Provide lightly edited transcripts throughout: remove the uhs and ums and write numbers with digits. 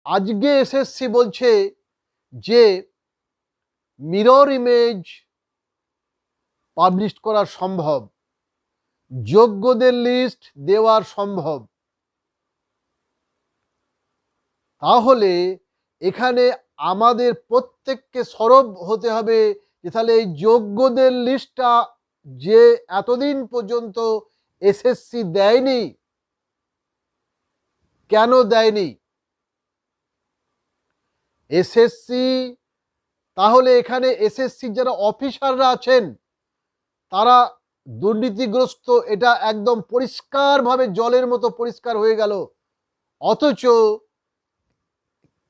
আজকে এসএসসি বলছে যে মিরর ইমেজ পাবলিশ করা সম্ভব, যোগ্যদের লিস্ট দেওয়া সম্ভব। তাহলে এখানে আমাদের প্রত্যেককে সরব হতে হবে যে তাহলে এই যোগ্যদের লিস্টটা যে এতদিন পর্যন্ত এসএসসি দেয়নি, কেন দেয়নি? এসএসসি তাহলে এখানে এসএসসি যারা অফিসাররা আছেন তারা দুর্নীতিগ্রস্ত, এটা একদম পরিষ্কারভাবে জলের মতো পরিষ্কার হয়ে গেল। অথচ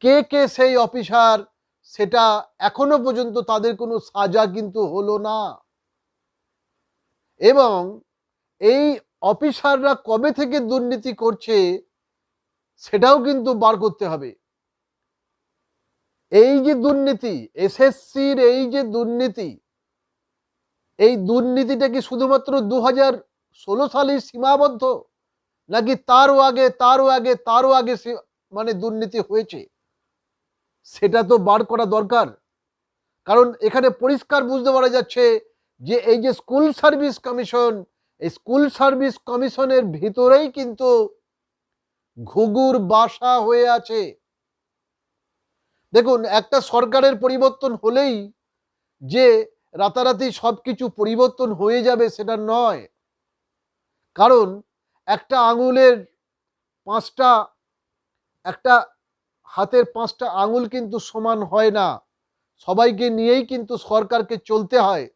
কে কে সেই অফিসার সেটা এখনো পর্যন্ত তাদের কোনো সাজা কিন্তু হলো না। এবং এই অফিসাররা কবে থেকে দুর্নীতি করছে সেটাও কিন্তু বার করতে হবে। এই যে দুর্নীতি, এসএসসির এই যে দুর্নীতি, এই দুর্নীতিটা কি শুধুমাত্র 2016 সালে সীমাবদ্ধ, নাকি তারও আগে মানে দুর্নীতি হয়েছে? সেটা তো বার করা দরকার। কারণ এখানে পরিষ্কার বুঝতে পারা যাচ্ছে যে এই যে স্কুল সার্ভিস কমিশন, এই স্কুল সার্ভিস কমিশনের ভিতরেই কিন্তু ঘুঘুর বাসা হয়ে আছে। দেখুন, একটা সরকারের পরিবর্তন হলেই যে রাতারাতি সবকিছু পরিবর্তন হয়ে যাবে সেটা নয়। কারণ একটা আঙুলের পাঁচটা, একটা হাতের পাঁচটা আঙুল কিন্তু সমান হয় না, সবাইকে নিয়েই কিন্তু সরকারকে চলতে হয়।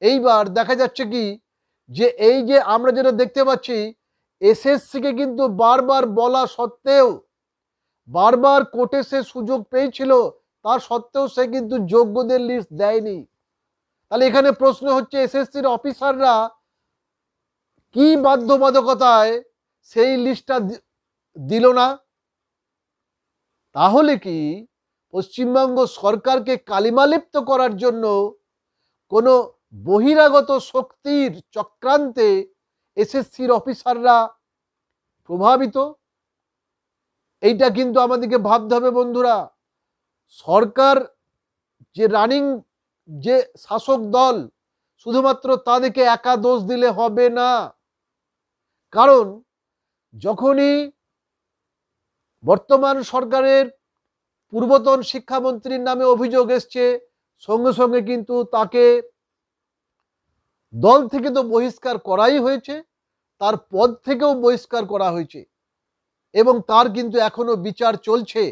এইবার দেখা যাচ্ছে কি যে এই যে আমরা যেটা দেখতে পাচ্ছি, এসএসসিকে কিন্তু বারবার বলা সত্ত্বেও, বারবার কোর্টে সে সুযোগ পেয়েছিল, তার সত্ত্বেও সে কিন্তু যোগ্যদের লিস্ট দেয়নি। তাহলে এখানে প্রশ্ন হচ্ছে এসএসসির অফিসাররা কি বাধ্যবাধকতায় সেই লিস্টটা দিল না? তাহলে কি পশ্চিমবঙ্গ সরকারকে কালিমালিপ্ত করার জন্য কোনো বহিরাগত শক্তির চক্রান্তে এসএসসির অফিসাররা প্রভাবিত? এইটা কিন্তু আমাদেরকে ভাবতে হবে বন্ধুরা। সরকার যে রানিং যে শাসক দল, শুধুমাত্র তাদেরকে একা দোষ দিলে হবে না। কারণ যখনই বর্তমান সরকারের পূর্বতন শিক্ষামন্ত্রীর নামে অভিযোগ এসছে, সঙ্গে সঙ্গে কিন্তু তাকে দল থেকে তো বহিষ্কার করাই হয়েছে, তার পদ থেকেও বহিষ্কার করা হয়েছে এবং তার কিন্তু এখনো বিচার চলছে।